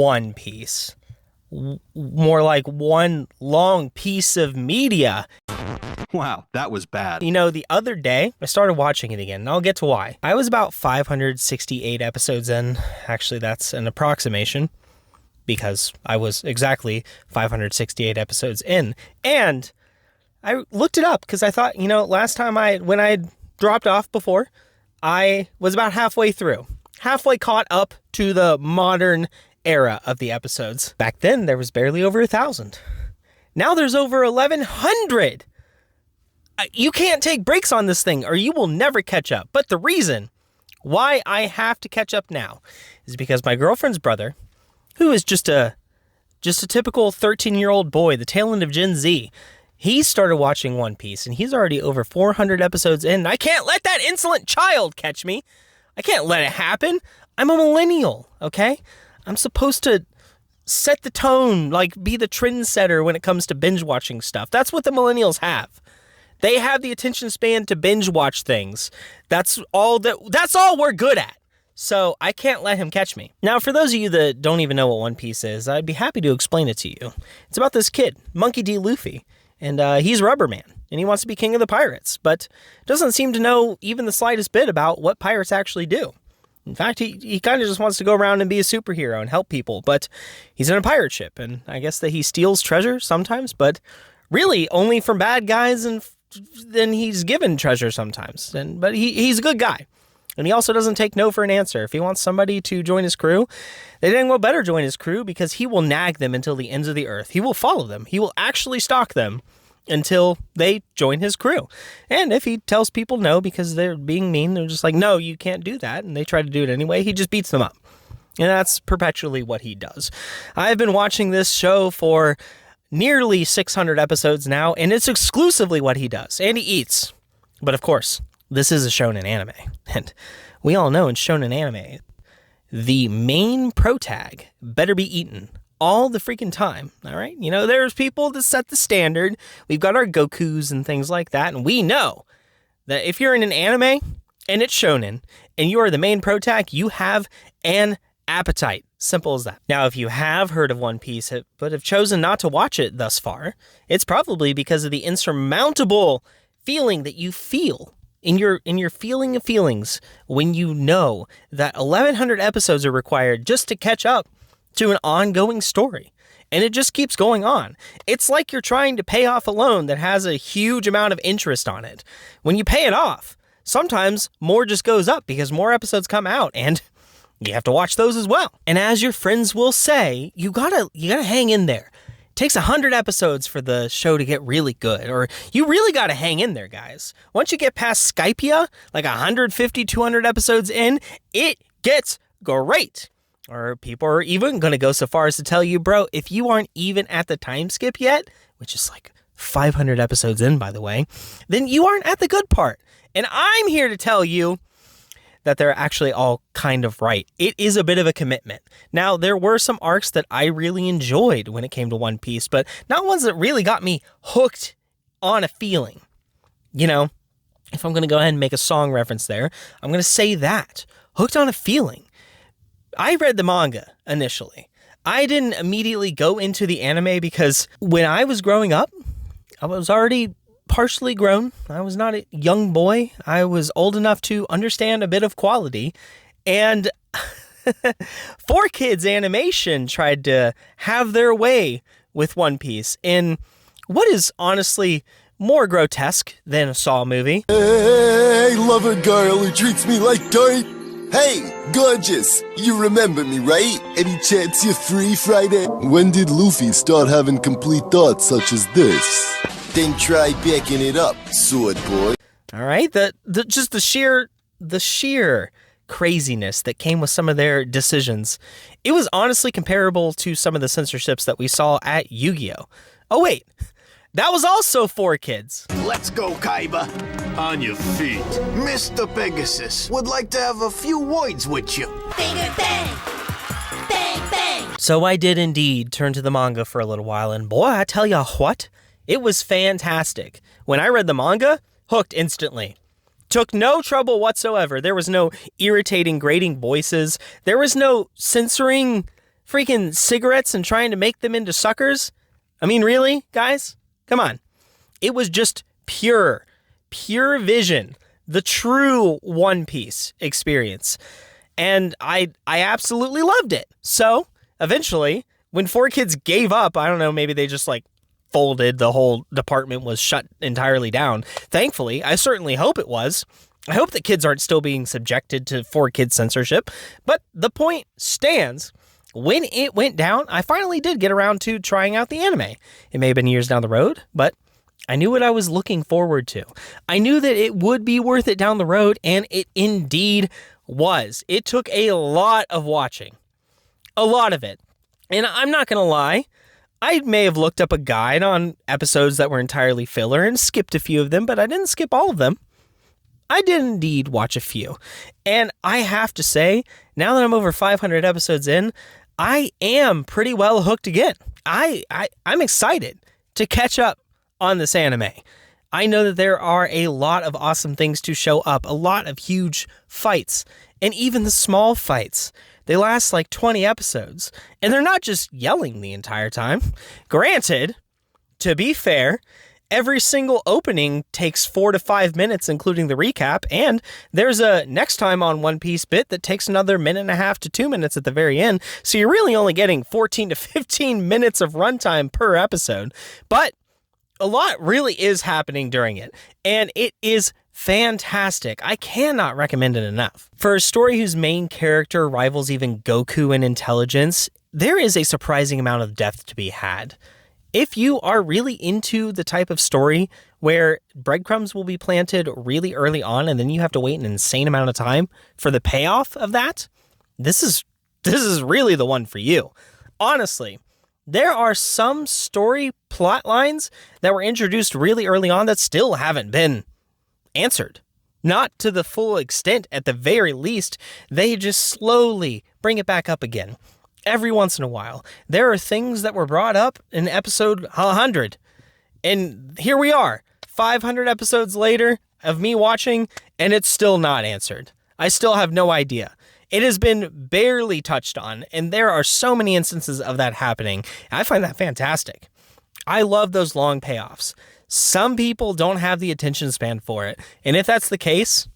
One Piece. More like one long piece of media. Wow, that was bad. You know, the other day, I started watching it again, and I'll get to why. I was about 568 episodes in. Actually, that's an approximation, because I was exactly 568 episodes in. And I looked it up, because I thought, you know, last time when I had dropped off before, I was about halfway through. Halfway caught up to the modern era of the episodes. Back then, there was barely over 1,000. Now there's over 1,100. You can't take breaks on this thing or you will never catch up. But the reason why I have to catch up now is because my girlfriend's brother, who is just a typical 13-year-old boy, the tail end of Gen Z, he started watching One Piece and he's already over 400 episodes in. I can't let that insolent child catch me. I can't let it happen. I'm a millennial, okay? I'm supposed to set the tone, like be the trendsetter when it comes to binge watching stuff. That's what the millennials have. They have the attention span to binge watch things. That's all we're good at. So I can't let him catch me. Now, for those of you that don't even know what One Piece is, I'd be happy to explain it to you. It's about this kid, Monkey D. Luffy, and he's Rubber Man, and he wants to be king of the pirates, but doesn't seem to know even the slightest bit about what pirates actually do. In fact, he kind of just wants to go around and be a superhero and help people, but he's in a pirate ship, and I guess that he steals treasure sometimes, but really only from bad guys, and then he's given treasure sometimes. But he's a good guy. And he also doesn't take no for an answer. If he wants somebody to join his crew, they dang well better join his crew, because he will nag them until the ends of the earth. He will follow them. He will actually stalk them until they join his crew. And if he tells people no because they're being mean, they're just like, no, you can't do that, and they try to do it anyway, he just beats them up. And that's perpetually what he does. I've been watching this show for nearly 600 episodes now, and it's exclusively what he does. And he eats. But of course, this is a shonen anime. And we all know in shonen anime, the main protag better be eaten all the freaking time. All right? You know, there's people that set the standard. We've got our Gokus and things like that. And we know that if you're in an anime and it's shonen and you are the main protag, you have an appetite. Simple as that. Now, if you have heard of One Piece, but have chosen not to watch it thus far, it's probably because of the insurmountable feeling that you feel in your feeling of feelings when you know that 1,100 episodes are required just to catch up to an ongoing story. And it just keeps going on. It's like you're trying to pay off a loan that has a huge amount of interest on it. When you pay it off, sometimes more just goes up because more episodes come out, and you have to watch those as well. And as your friends will say, you gotta hang in there. It takes 100 episodes for the show to get really good, or you really gotta hang in there, guys. Once you get past Skypia, like 150, 200 episodes in, it gets great. Or people are even gonna go so far as to tell you, bro, if you aren't even at the time skip yet, which is like 500 episodes in, by the way, then you aren't at the good part. And I'm here to tell you that they're actually all kind of right. It is a bit of a commitment. Now, there were some arcs that I really enjoyed when it came to One Piece, but not ones that really got me hooked on a feeling. You know, if I'm going to go ahead and make a song reference there, I'm going to say that. Hooked on a feeling. I read the manga initially. I didn't immediately go into the anime because when I was growing up, I was already partially grown. I was not a young boy. I was old enough to understand a bit of quality. And 4Kids Animation tried to have their way with One Piece in what is honestly more grotesque than a Saw movie. Hey, love a girl who treats me like dirt. Hey, gorgeous, you remember me, right? Any chance you're free Friday? When did Luffy start having complete thoughts such as this? Then try backing it up, sword boy. All right, just the sheer craziness that came with some of their decisions. It was honestly comparable to some of the censorships that we saw at Yu-Gi-Oh! Oh wait, that was also 4Kids. Let's go, Kaiba. On your feet. Mr. Pegasus would like to have a few words with you. Bang, bang. Bang, bang. So I did indeed turn to the manga for a little while, and boy, I tell ya what, it was fantastic. When I read the manga, hooked instantly. Took no trouble whatsoever. There was no irritating, grating voices. There was no censoring freaking cigarettes and trying to make them into suckers. I mean, really, guys? Come on. It was just pure vision, the true One Piece experience. And I absolutely loved it. So eventually, when 4Kids gave up, I don't know, maybe they just like folded, the whole department was shut entirely down. Thankfully, I certainly hope it was. I hope that kids aren't still being subjected to 4Kids censorship. But the point stands. When it went down, I finally did get around to trying out the anime. It may have been years down the road, but I knew what I was looking forward to. I knew that it would be worth it down the road, and it indeed was. It took a lot of watching. A lot of it. And I'm not going to lie, I may have looked up a guide on episodes that were entirely filler and skipped a few of them, but I didn't skip all of them. I did indeed watch a few. And I have to say, now that I'm over 500 episodes in, I am pretty well hooked again. I'm excited to catch up on this anime. I know that there are a lot of awesome things to show up, a lot of huge fights, and even the small fights. They last like 20 episodes, and they're not just yelling the entire time. Granted, to be fair, every single opening takes 4 to 5 minutes, including the recap, and there's a next time on One Piece bit that takes another 1.5 to 2 minutes at the very end, so you're really only getting 14 to 15 minutes of runtime per episode. But a lot really is happening during it, and it is fantastic. I cannot recommend it enough. For a story whose main character rivals even Goku in intelligence, there is a surprising amount of depth to be had. If you are really into the type of story where breadcrumbs will be planted really early on and then you have to wait an insane amount of time for the payoff of that, this is really the one for you. Honestly, there are some story plot lines that were introduced really early on that still haven't been answered. Not to the full extent, at the very least. They just slowly bring it back up again. Every once in a while, there are things that were brought up in episode 100. And here we are, 500 episodes later of me watching, and it's still not answered. I still have no idea. It has been barely touched on, and there are so many instances of that happening. I find that fantastic. I love those long payoffs. Some people don't have the attention span for it, and if that's the case,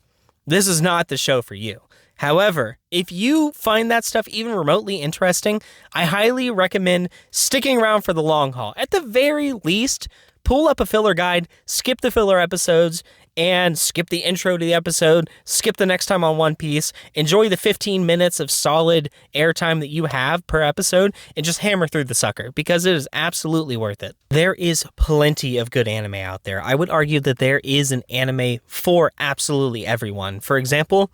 this is not the show for you. However, if you find that stuff even remotely interesting, I highly recommend sticking around for the long haul. At the very least, pull up a filler guide, skip the filler episodes, and skip the intro to the episode, skip the next time on One Piece, enjoy the 15 minutes of solid airtime that you have per episode, and just hammer through the sucker, because it is absolutely worth it. There is plenty of good anime out there. I would argue that there is an anime for absolutely everyone. For example,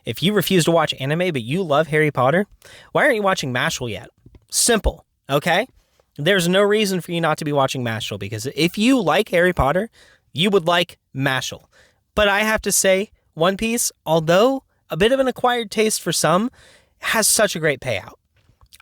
if you refuse to watch anime but you love Harry Potter, why aren't you watching Mashal yet? Simple, okay? There's no reason for you not to be watching Mashal, because if you like Harry Potter, you would like Mashal. But I have to say, One Piece, although a bit of an acquired taste for some, has such a great payout.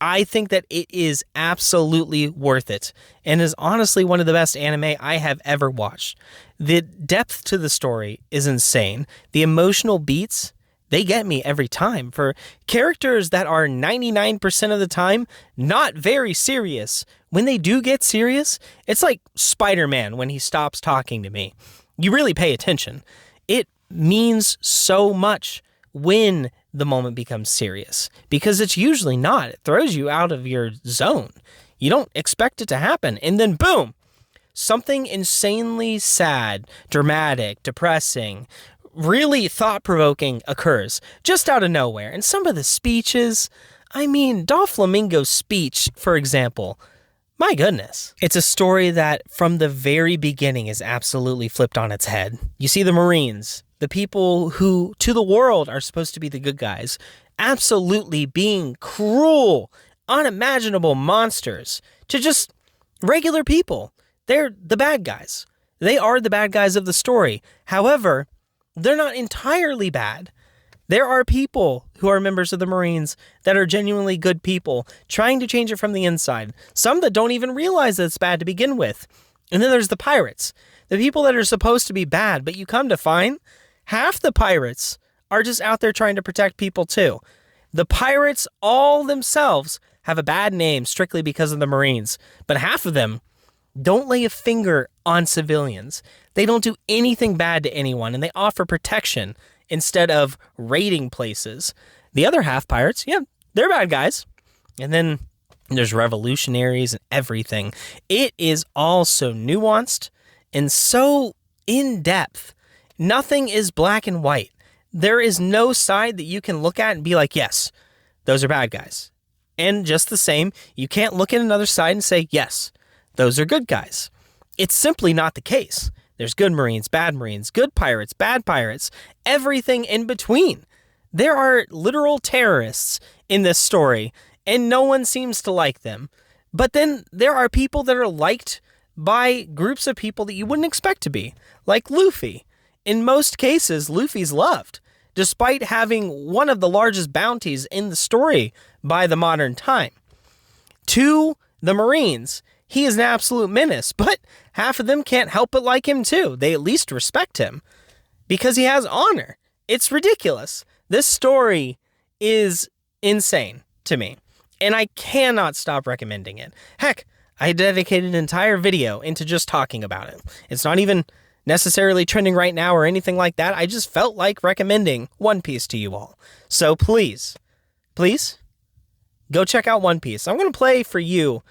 I think that it is absolutely worth it, and is honestly one of the best anime I have ever watched. The depth to the story is insane. The emotional beats, they get me every time. For characters that are 99% of the time not very serious, when they do get serious, it's like Spider-Man when he stops talking to me. You really pay attention. It means so much when the moment becomes serious, because it's usually not. It throws you out of your zone. You don't expect it to happen, and then boom, something insanely sad, dramatic, depressing, really thought-provoking occurs just out of nowhere. And some of the speeches, I mean, Doflamingo's speech, for example, my goodness. It's a story that from the very beginning is absolutely flipped on its head. You see the Marines, the people who to the world are supposed to be the good guys, absolutely being cruel, unimaginable monsters to just regular people. They're the bad guys. They are the bad guys of the story. However, they're not entirely bad. There are people who are members of the Marines that are genuinely good people trying to change it from the inside. Some that don't even realize that it's bad to begin with. And then there's the pirates, the people that are supposed to be bad, but you come to find half the pirates are just out there trying to protect people too. The pirates all themselves have a bad name strictly because of the Marines, but half of them don't lay a finger on civilians. They don't do anything bad to anyone, and they offer protection instead of raiding places. The other half pirates, yeah, they're bad guys. And then there's revolutionaries and everything. It is all so nuanced and so in-depth. Nothing is black and white. There is no side that you can look at and be like, yes, those are bad guys. And just the same, you can't look at another side and say, yes, those are good guys. It's simply not the case. There's good Marines, good pirates, bad pirates, everything in between. There are literal terrorists in this story, and no one seems to like them. But then there are people that are liked by groups of people that you wouldn't expect to be, like Luffy. In most cases, Luffy's loved, despite having one of the largest bounties in the story by the modern time. To the Marines, he is an absolute menace, but half of them can't help but like him too. They at least respect him because he has honor. It's ridiculous. This story is insane to me, and I cannot stop recommending it. Heck, I dedicated an entire video into just talking about it. It's not even necessarily trending right now or anything like that. I just felt like recommending One Piece to you all. So please, go check out One Piece. I'm going to play for you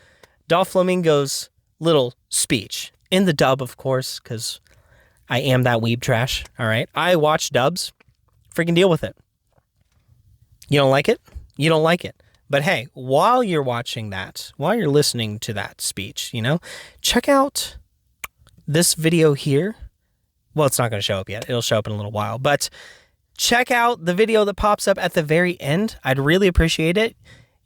Doflamingo's little speech in the dub, of course, because I am that weeb trash. All right. I watch dubs. Freaking deal with it. You don't like it? You don't like it. But hey, while you're watching that, while you're listening to that speech, check out this video here. Well, it's not going to show up yet. It'll show up in a little while. But check out the video that pops up at the very end. I'd really appreciate it.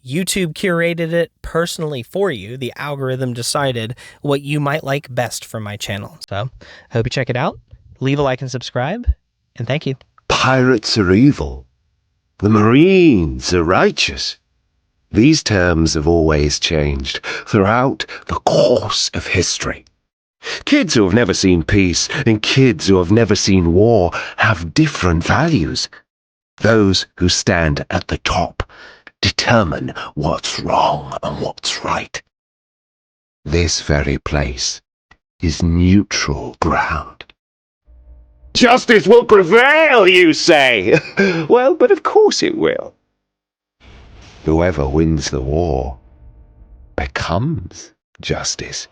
YouTube curated it personally for you. The algorithm decided what you might like best from my channel. So, I hope you check it out. Leave a like and subscribe. And thank you. Pirates are evil. The Marines are righteous. These terms have always changed throughout the course of history. Kids who have never seen peace and kids who have never seen war have different values. Those who stand at the top determine what's wrong and what's right. This very place is neutral ground. Justice will prevail, you say? Well, but of course it will. Whoever wins the war becomes justice.